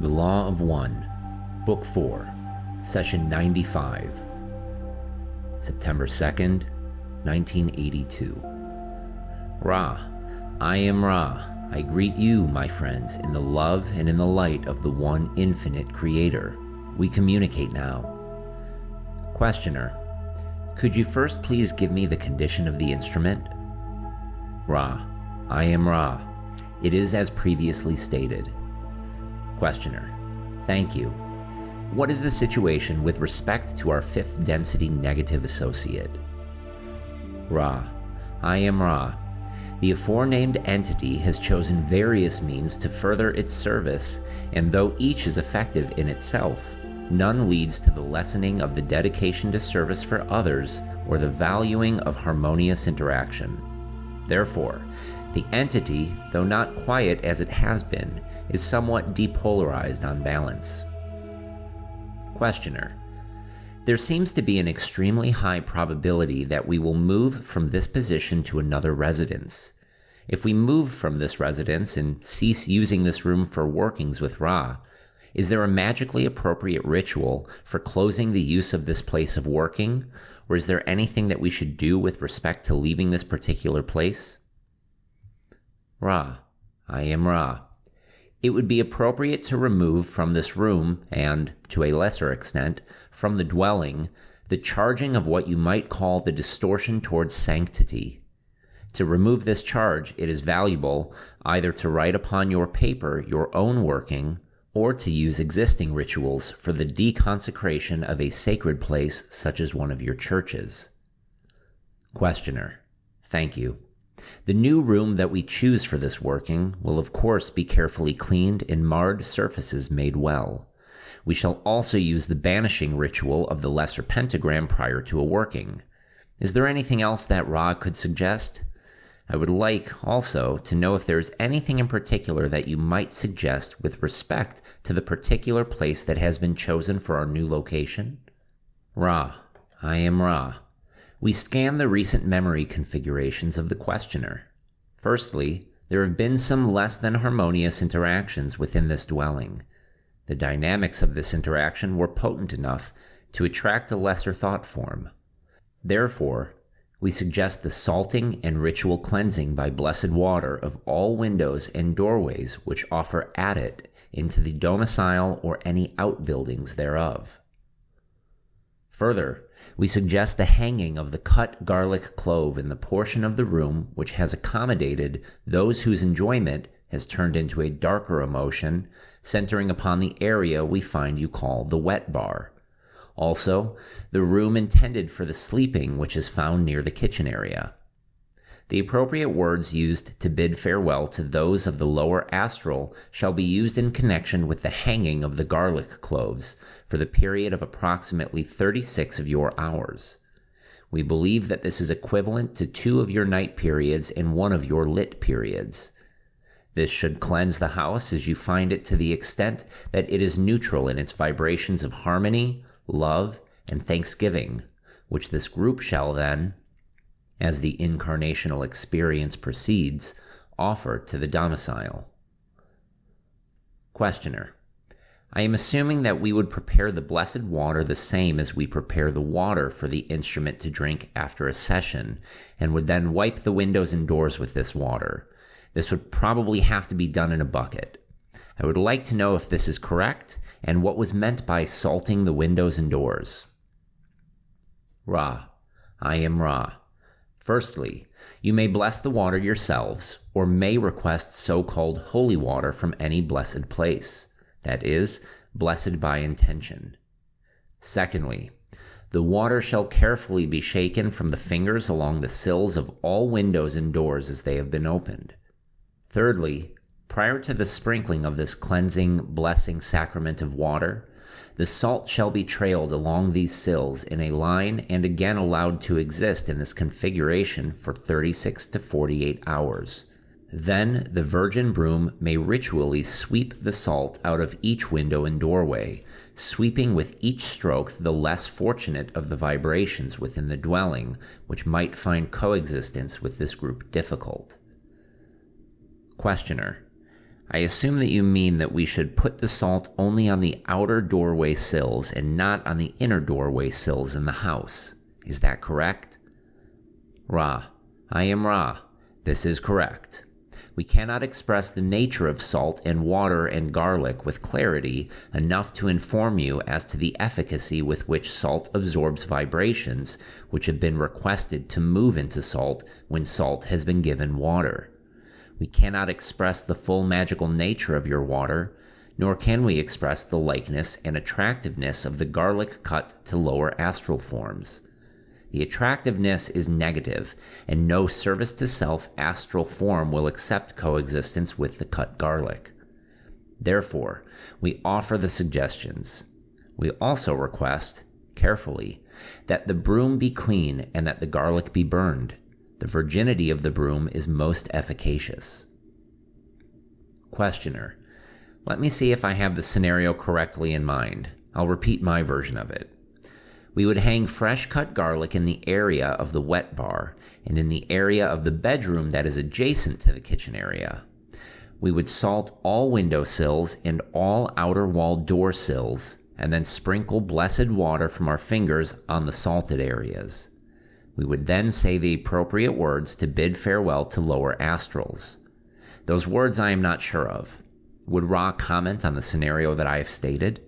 The Law of One, Book 4, Session 95, September 2nd, 1982. Ra, I am Ra. I greet you, my friends, in the love and in the light of the one infinite Creator. We communicate now. Questioner, could you first please give me the condition of the instrument? Ra, I am Ra. It is as previously stated. Questioner, thank you. What is the situation with respect to our fifth density negative associate? Ra, I am Ra. The aforenamed entity has chosen various means to further its service, and though each is effective in itself, none leads to the lessening of the dedication to service for others or the valuing of harmonious interaction. Therefore, the entity, though not quiet as it has been, is somewhat depolarized on balance. Questioner, there seems to be an extremely high probability that we will move from this position to another residence. If we move from this residence and cease using this room for workings with Ra, is there a magically appropriate ritual for closing the use of this place of working, or is there anything that we should do with respect to leaving this particular place? Ra, I am Ra. It would be appropriate to remove from this room, and, to a lesser extent, from the dwelling, the charging of what you might call the distortion towards sanctity. To remove this charge, it is valuable either to write upon your paper your own working, or to use existing rituals for the deconsecration of a sacred place such as one of your churches. Questioner, thank you. The new room that we choose for this working will of course be carefully cleaned and marred surfaces made well. We shall also use the banishing ritual of the lesser pentagram prior to a working. Is there anything else that Ra could suggest? I would like also to know if there is anything in particular that you might suggest with respect to the particular place that has been chosen for our new location. Ra, I am Ra. We scan the recent memory configurations of the questioner. Firstly, there have been some less than harmonious interactions within this dwelling. The dynamics of this interaction were potent enough to attract a lesser thought form. Therefore, we suggest the salting and ritual cleansing by blessed water of all windows and doorways which offer at it into the domicile or any outbuildings thereof. Further, we suggest the hanging of the cut garlic clove in the portion of the room which has accommodated those whose enjoyment has turned into a darker emotion, centering upon the area we find you call the wet bar. Also, the room intended for the sleeping which is found near the kitchen area. The appropriate words used to bid farewell to those of the lower astral shall be used in connection with the hanging of the garlic cloves for the period of approximately 36 of your hours. We believe that this is equivalent to 2 of your night periods and 1 of your lit periods. This should cleanse the house as you find it to the extent that it is neutral in its vibrations of harmony, love, and thanksgiving, which this group shall then, as the incarnational experience proceeds, offer to the domicile. Questioner, I am assuming that we would prepare the blessed water the same as we prepare the water for the instrument to drink after a session, and would then wipe the windows and doors with this water. This would probably have to be done in a bucket. I would like to know if this is correct, and what was meant by salting the windows and doors. Ra, I am Ra. Firstly, you may bless the water yourselves, or may request so-called holy water from any blessed place, that is, blessed by intention. Secondly, the water shall carefully be shaken from the fingers along the sills of all windows and doors as they have been opened. Thirdly, prior to the sprinkling of this cleansing, blessing sacrament of water, the salt shall be trailed along these sills in a line and again allowed to exist in this configuration for 36 to 48 hours. Then the virgin broom may ritually sweep the salt out of each window and doorway, sweeping with each stroke the less fortunate of the vibrations within the dwelling, which might find coexistence with this group difficult. Questioner, I assume that you mean that we should put the salt only on the outer doorway sills and not on the inner doorway sills in the house. Is that correct? Ra, I am Ra. This is correct. We cannot express the nature of salt and water and garlic with clarity enough to inform you as to the efficacy with which salt absorbs vibrations which have been requested to move into salt when salt has been given water. We cannot express the full magical nature of your water, nor can we express the likeness and attractiveness of the garlic cut to lower astral forms. The attractiveness is negative, and no service to self astral form will accept coexistence with the cut garlic. Therefore, we offer the suggestions. We also request, carefully, that the broom be clean and that the garlic be burned. The virginity of the broom is most efficacious. Questioner: let me see if I have the scenario correctly in mind. I'll repeat my version of it. We would hang fresh cut garlic in the area of the wet bar and in the area of the bedroom that is adjacent to the kitchen area. We would salt all window sills and all outer wall door sills and then sprinkle blessed water from our fingers on the salted areas. We would then say the appropriate words to bid farewell to lower astrals. Those words I am not sure of. Would Ra comment on the scenario that I have stated?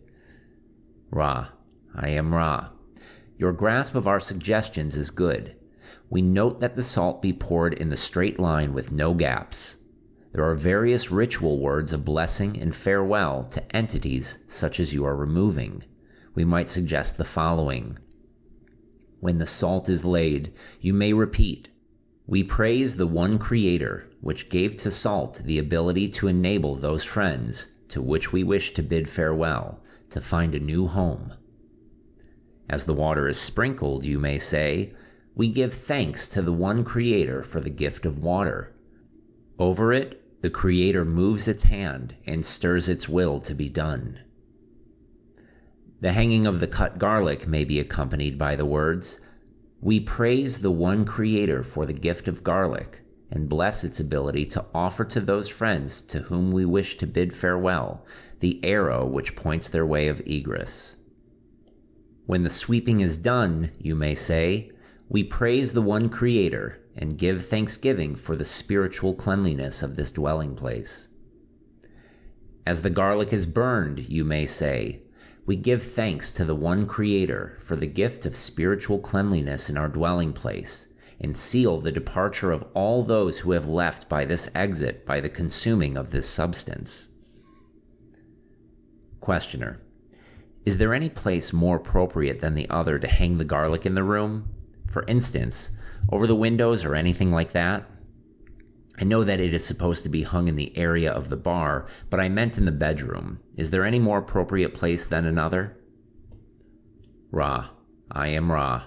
Ra, I am Ra. Your grasp of our suggestions is good. We note that the salt be poured in the straight line with no gaps. There are various ritual words of blessing and farewell to entities such as you are removing. We might suggest the following. When the salt is laid, you may repeat, "We praise the one Creator, which gave to salt the ability to enable those friends, to which we wish to bid farewell, to find a new home." As the water is sprinkled, you may say, "We give thanks to the one Creator for the gift of water." Over it, the Creator moves its hand and stirs its will to be done. The hanging of the cut garlic may be accompanied by the words, "We praise the one Creator for the gift of garlic, and bless its ability to offer to those friends to whom we wish to bid farewell the arrow which points their way of egress." When the sweeping is done, you may say, "We praise the one Creator, and give thanksgiving for the spiritual cleanliness of this dwelling place." As the garlic is burned, you may say, "We give thanks to the one Creator for the gift of spiritual cleanliness in our dwelling place, and seal the departure of all those who have left by this exit by the consuming of this substance." Questioner: is there any place more appropriate than the other to hang the garlic in the room? For instance, over the windows or anything like that? I know that it is supposed to be hung in the area of the bar, but I meant in the bedroom. Is there any more appropriate place than another? Ra, I am Ra.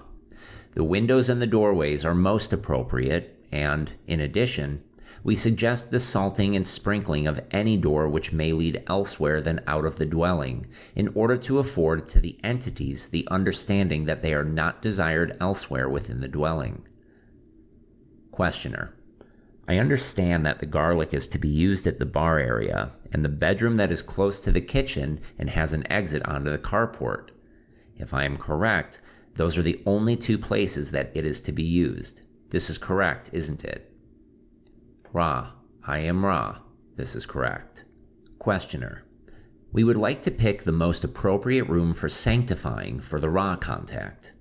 The windows and the doorways are most appropriate, and, in addition, we suggest the salting and sprinkling of any door which may lead elsewhere than out of the dwelling, in order to afford to the entities the understanding that they are not desired elsewhere within the dwelling. Questioner: I understand that the garlic is to be used at the bar area and the bedroom that is close to the kitchen and has an exit onto the carport. If I am correct, those are the only two places that it is to be used. This is correct, isn't it? Ra, I am Ra. This is correct. Questioner: we would like to pick the most appropriate room for sanctifying for the Ra contact.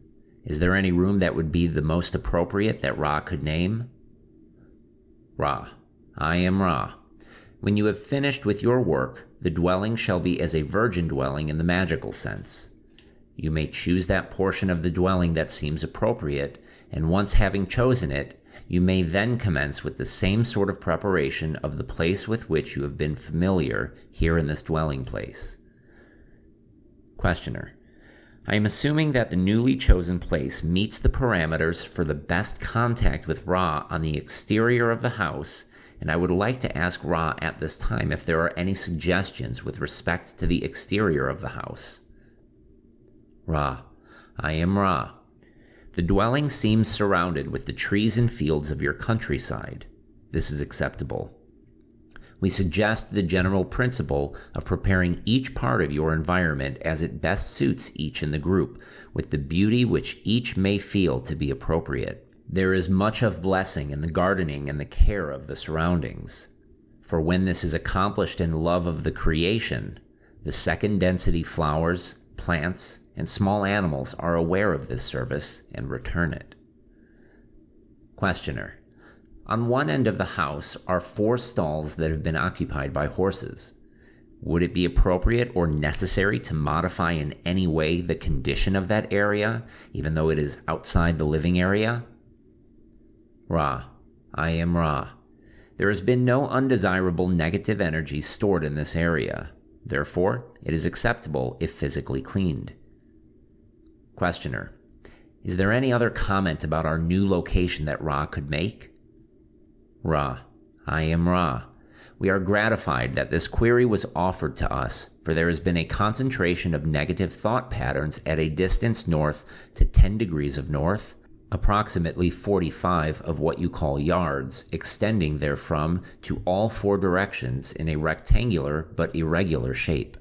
Is there any room that would be the most appropriate that Ra could name? Ra, I am Ra. When you have finished with your work, the dwelling shall be as a virgin dwelling in the magical sense. You may choose that portion of the dwelling that seems appropriate, and once having chosen it, you may then commence with the same sort of preparation of the place with which you have been familiar here in this dwelling place. Questioner: I am assuming that the newly chosen place meets the parameters for the best contact with Ra on the exterior of the house, and I would like to ask Ra at this time if there are any suggestions with respect to the exterior of the house. Ra, I am Ra. The dwelling seems surrounded with the trees and fields of your countryside. This is acceptable. We suggest the general principle of preparing each part of your environment as it best suits each in the group, with the beauty which each may feel to be appropriate. There is much of blessing in the gardening and the care of the surroundings. For when this is accomplished in love of the creation, the second density flowers, plants, and small animals are aware of this service and return it. Questioner: on one end of the house are 4 stalls that have been occupied by horses. Would it be appropriate or necessary to modify in any way the condition of that area, even though it is outside the living area? Ra: I am Ra. There has been no undesirable negative energy stored in this area. Therefore, it is acceptable if physically cleaned. Questioner: is there any other comment about our new location that Ra could make? Ra: I am Ra. We are gratified that this query was offered to us, for there has been a concentration of negative thought patterns at a distance north to 10 degrees of north, approximately 45 of what you call yards, extending therefrom to all 4 directions in a rectangular but irregular shape.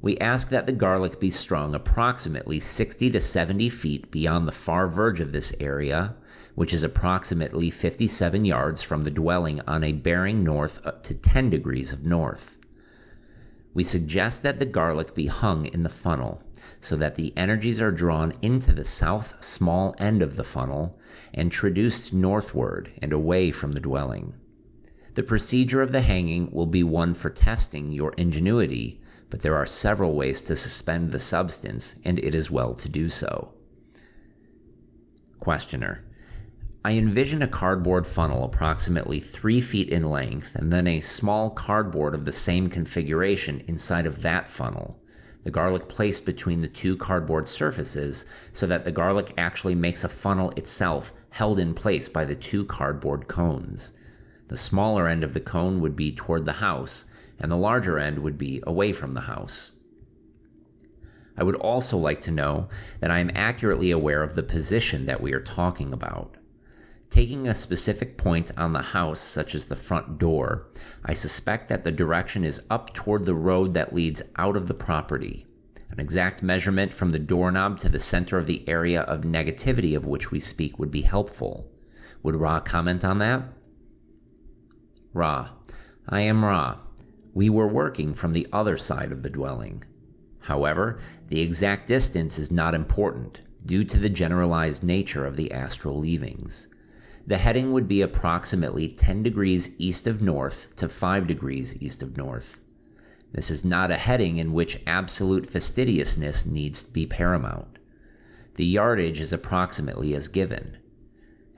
We ask that the garlic be strung approximately 60 to 70 feet beyond the far verge of this area, which is approximately 57 yards from the dwelling on a bearing north up to 10 degrees of north. We suggest that the garlic be hung in the funnel, so that the energies are drawn into the south small end of the funnel and traduced northward and away from the dwelling. The procedure of the hanging will be one for testing your ingenuity, but there are several ways to suspend the substance, and it is well to do so. Questioner: I envision a cardboard funnel approximately 3 feet in length and then a small cardboard of the same configuration inside of that funnel, the garlic placed between the 2 cardboard surfaces so that the garlic actually makes a funnel itself held in place by the 2 cardboard cones. The smaller end of the cone would be toward the house, and the larger end would be away from the house. I would also like to know that I am accurately aware of the position that we are talking about. Taking a specific point on the house, such as the front door, I suspect that the direction is up toward the road that leads out of the property. An exact measurement from the doorknob to the center of the area of negativity of which we speak would be helpful. Would Ra comment on that? Ra: I am Ra. We were working from the other side of the dwelling. However, the exact distance is not important, due to the generalized nature of the astral leavings. The heading would be approximately 10 degrees east of north to 5 degrees east of north. This is not a heading in which absolute fastidiousness needs to be paramount. The yardage is approximately as given.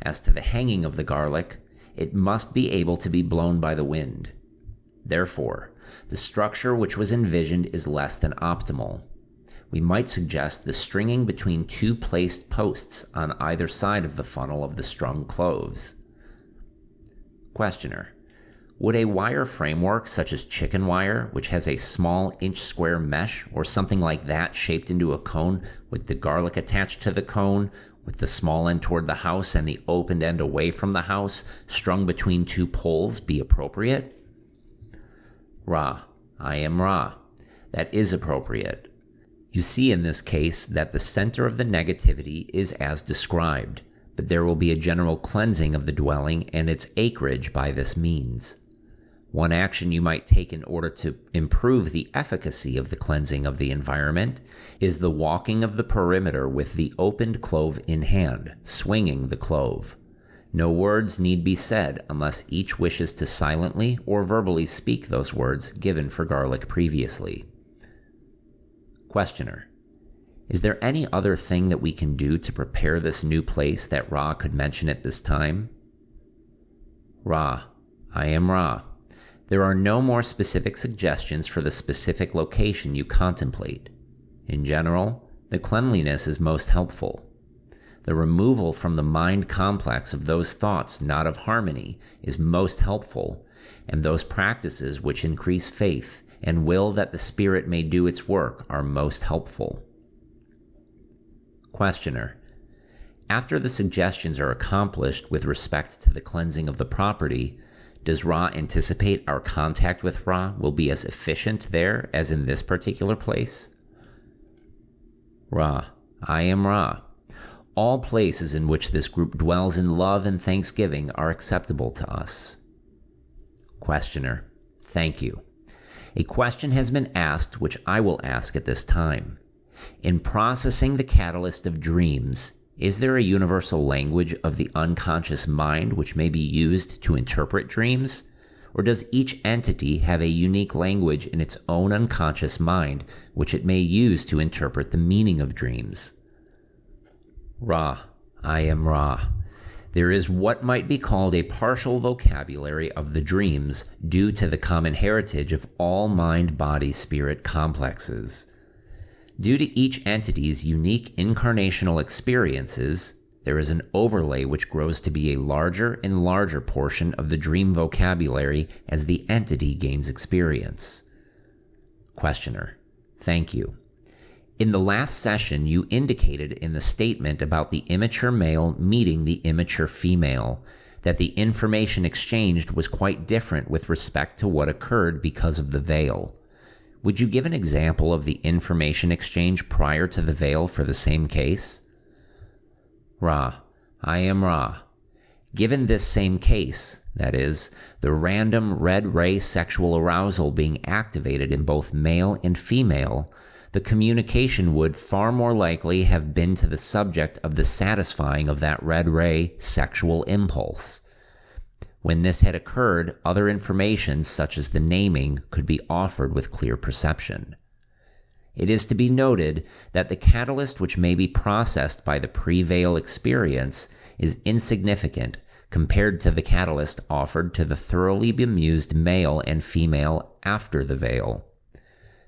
As to the hanging of the garlic, it must be able to be blown by the wind. Therefore, the structure which was envisioned is less than optimal. We might suggest the stringing between 2 placed posts on either side of the funnel of the strung cloves. Questioner: would a wire framework such as chicken wire, which has a small inch-square mesh or something like that shaped into a cone with the garlic attached to the cone, with the small end toward the house and the opened end away from the house, strung between 2 poles, be appropriate? Ra: I am Ra. That is appropriate. You see in this case that the center of the negativity is as described, but there will be a general cleansing of the dwelling and its acreage by this means. One action you might take in order to improve the efficacy of the cleansing of the environment is the walking of the perimeter with the opened clove in hand, swinging the clove. No words need be said unless each wishes to silently or verbally speak those words given for garlic previously. Questioner: is there any other thing that we can do to prepare this new place that Ra could mention at this time? Ra: I am Ra. There are no more specific suggestions for the specific location you contemplate. In general, the cleanliness is most helpful. The removal from the mind complex of those thoughts not of harmony is most helpful, and those practices which increase faith and will that the Spirit may do its work are most helpful. Questioner: after the suggestions are accomplished with respect to the cleansing of the property, Does Ra anticipate our contact with Ra will be as efficient there as in this particular place? Ra, I am Ra. All places in which this group dwells in love and thanksgiving are acceptable to us. Questioner, thank you. A question has been asked which I will ask at this time. In processing the catalyst of dreams, is there a universal language of the unconscious mind which may be used to interpret dreams? Or does each entity have a unique language in its own unconscious mind which it may use to interpret the meaning of dreams? Ra, I am Ra. There is what might be called a partial vocabulary of the dreams due to the common heritage of all mind-body-spirit complexes. Due to each entity's unique incarnational experiences, there is an overlay which grows to be a larger and larger portion of the dream vocabulary as the entity gains experience. Questioner, thank you. In the last session, you indicated in the statement about the immature male meeting the immature female that the information exchanged was quite different with respect to what occurred because of the veil. Would you give an example of the information exchange prior to the veil for the same case? Ra, I am Ra. Given this same case, that is, the random red ray sexual arousal being activated in both male and female, the communication would far more likely have been to the subject of the satisfying of that red ray sexual impulse. When this had occurred, other information such as the naming could be offered with clear perception. It is to be noted that the catalyst which may be processed by the pre-veil experience is insignificant compared to the catalyst offered to the thoroughly bemused male and female after the veil.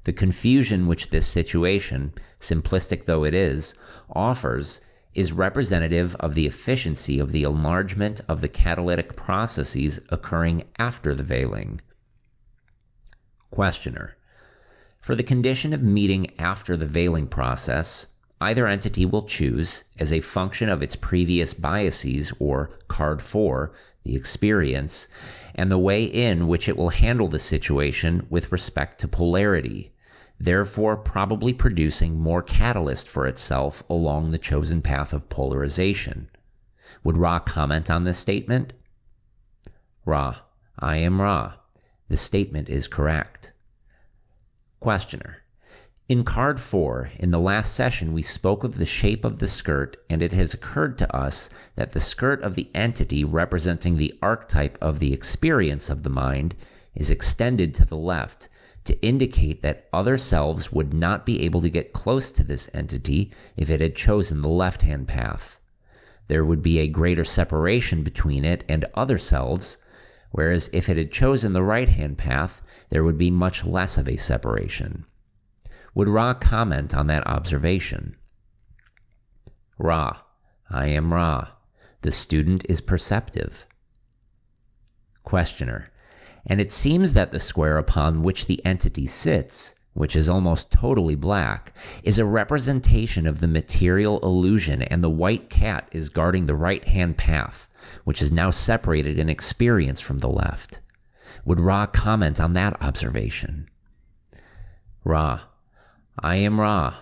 The confusion which this situation, simplistic though it is, offers is representative of the efficiency of the enlargement of the catalytic processes occurring after the veiling. Questioner, for the condition of meeting after the veiling process, either entity will choose, as a function of its previous biases or card 4, the experience, and the way in which it will handle the situation with respect to polarity, therefore probably producing more catalyst for itself along the chosen path of polarization. Would Ra comment on this statement? Ra, I am Ra. The statement is correct. Questioner, in card 4, in the last session we spoke of the shape of the skirt, and it has occurred to us that the skirt of the entity representing the archetype of the experience of the mind is extended to the left, to indicate that other selves would not be able to get close to this entity if it had chosen the left-hand path. There would be a greater separation between it and other selves, whereas if it had chosen the right-hand path, there would be much less of a separation. Would Ra comment on that observation? Ra, I am Ra. The student is perceptive. Questioner, and it seems that the square upon which the entity sits, which is almost totally black, is a representation of the material illusion, and the white cat is guarding the right-hand path, which is now separated in experience from the left. Would Ra comment on that observation? Ra, I am Ra.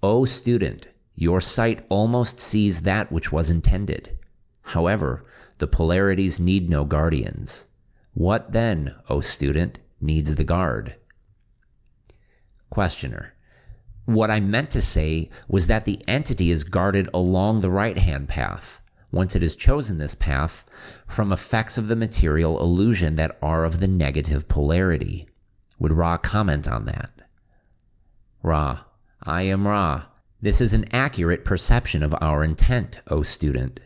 O student, your sight almost sees that which was intended. However, the polarities need no guardians. What then, O student, needs the guard? Questioner, what I meant to say was that the entity is guarded along the right-hand path, once it has chosen this path, from effects of the material illusion that are of the negative polarity. Would Ra comment on that? Ra, I am Ra. This is an accurate perception of our intent, O student.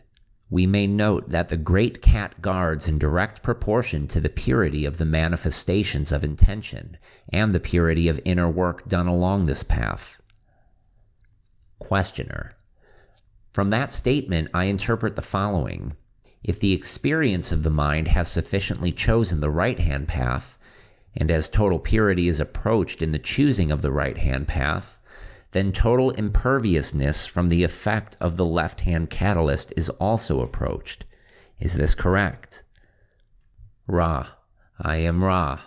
We may note that the great cat guards in direct proportion to the purity of the manifestations of intention and the purity of inner work done along this path. Questioner, from that statement I interpret the following. If the experience of the mind has sufficiently chosen the right-hand path, and as total purity is approached in the choosing of the right-hand path, then total imperviousness from the effect of the left-hand catalyst is also approached. Is this correct? Ra, I am Ra.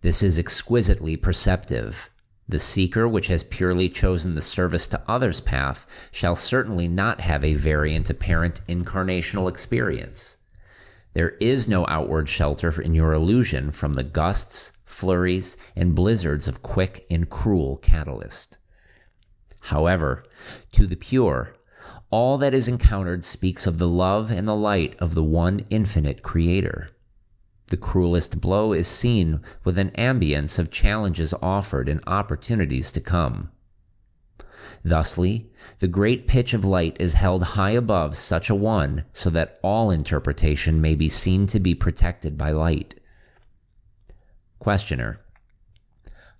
This is exquisitely perceptive. The seeker which has purely chosen the service to others path shall certainly not have a variant apparent incarnational experience. There is no outward shelter in your illusion from the gusts, flurries, and blizzards of quick and cruel catalyst. However, to the pure, all that is encountered speaks of the love and the light of the one infinite Creator. The cruelest blow is seen with an ambience of challenges offered and opportunities to come. Thusly, the great pitch of light is held high above such a one so that all interpretation may be seen to be protected by light. Questioner: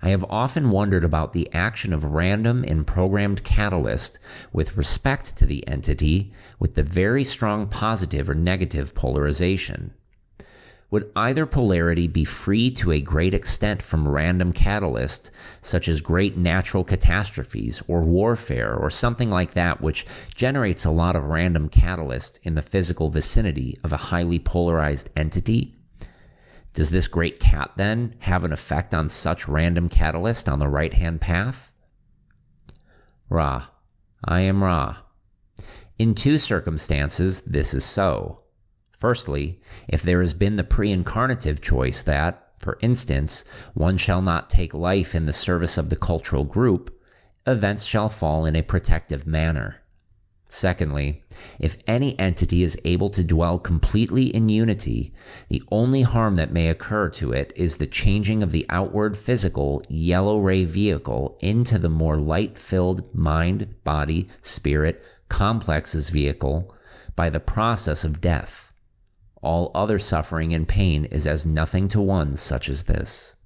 I have often wondered about the action of random and programmed catalyst with respect to the entity with the very strong positive or negative polarization. Would either polarity be free to a great extent from random catalyst, such as great natural catastrophes or warfare or something like that, which generates a lot of random catalyst in the physical vicinity of a highly polarized entity? Does this great cat then have an effect on such random catalyst on the right-hand path? Ra, I am Ra. In two circumstances, this is so. Firstly, if there has been the pre-incarnative choice that, for instance, one shall not take life in the service of the cultural group, events shall fall in a protective manner. Secondly, if any entity is able to dwell completely in unity, the only harm that may occur to it is the changing of the outward physical yellow ray vehicle into the more light-filled mind, body, spirit, complexes vehicle by the process of death. All other suffering and pain is as nothing to one such as this.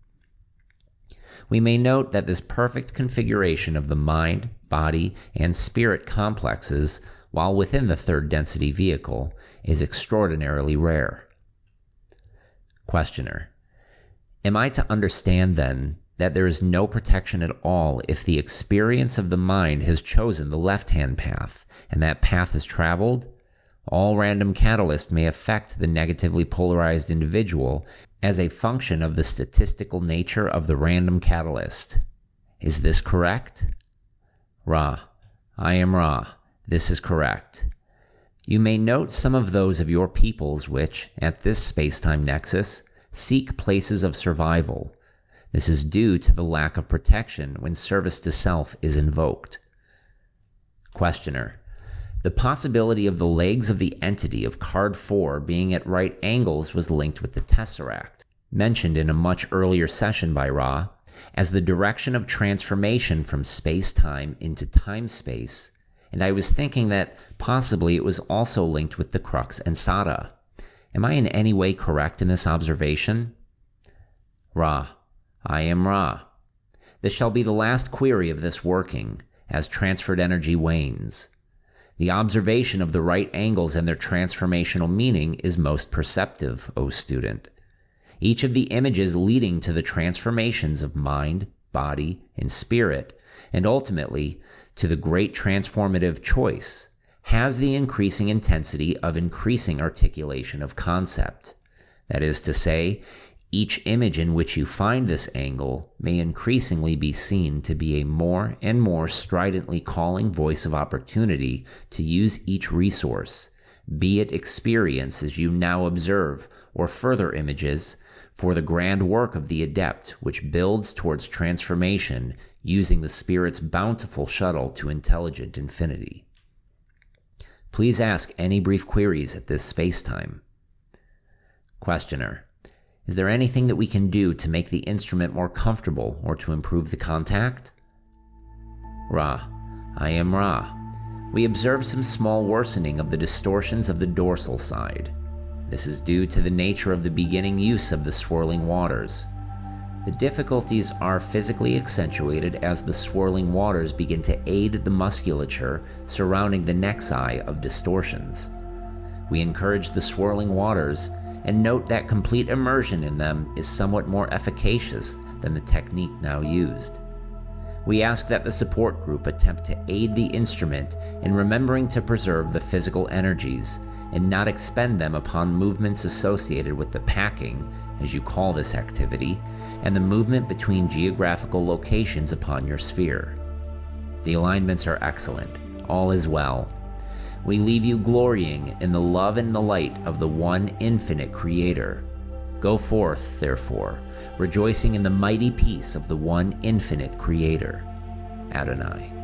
We may note that this perfect configuration of the mind, body, and spirit complexes, while within the third density vehicle, is extraordinarily rare. Questioner: Am I to understand, then, that there is no protection at all if the experience of the mind has chosen the left-hand path, and that path is traveled? All random catalyst may affect the negatively polarized individual as a function of the statistical nature of the random catalyst. Is this correct? Ra, I am Ra. This is correct. You may note some of those of your peoples which, at this space-time nexus, seek places of survival. This is due to the lack of protection when service to self is invoked. Questioner: The possibility of the legs of the entity of card 4 being at right angles was linked with the tesseract, mentioned in a much earlier session by Ra, as the direction of transformation from space-time into time-space, and I was thinking that possibly it was also linked with the crux and Sada. Am I in any way correct in this observation? Ra, I am Ra. This shall be the last query of this working, as transferred energy wanes. The observation of the right angles and their transformational meaning is most perceptive, O student. Each of the images leading to the transformations of mind, body, and spirit, and ultimately to the great transformative choice, has the increasing intensity of increasing articulation of concept. That is to say, each image in which you find this angle may increasingly be seen to be a more and more stridently calling voice of opportunity to use each resource, be it experience as you now observe, or further images, for the grand work of the adept which builds towards transformation using the Spirit's bountiful shuttle to intelligent infinity. Please ask any brief queries at this space-time. Questioner: Is there anything that we can do to make the instrument more comfortable or to improve the contact? Ra, I am Ra. We observe some small worsening of the distortions of the dorsal side. This is due to the nature of the beginning use of the swirling waters. The difficulties are physically accentuated as the swirling waters begin to aid the musculature surrounding the nexi of distortions. We encourage the swirling waters and note that complete immersion in them is somewhat more efficacious than the technique now used. We ask that the support group attempt to aid the instrument in remembering to preserve the physical energies and not expend them upon movements associated with the packing, as you call this activity, and the movement between geographical locations upon your sphere. The alignments are excellent. All is well. We leave you glorying in the love and the light of the one infinite Creator. Go forth, therefore, rejoicing in the mighty peace of the one infinite Creator. Adonai.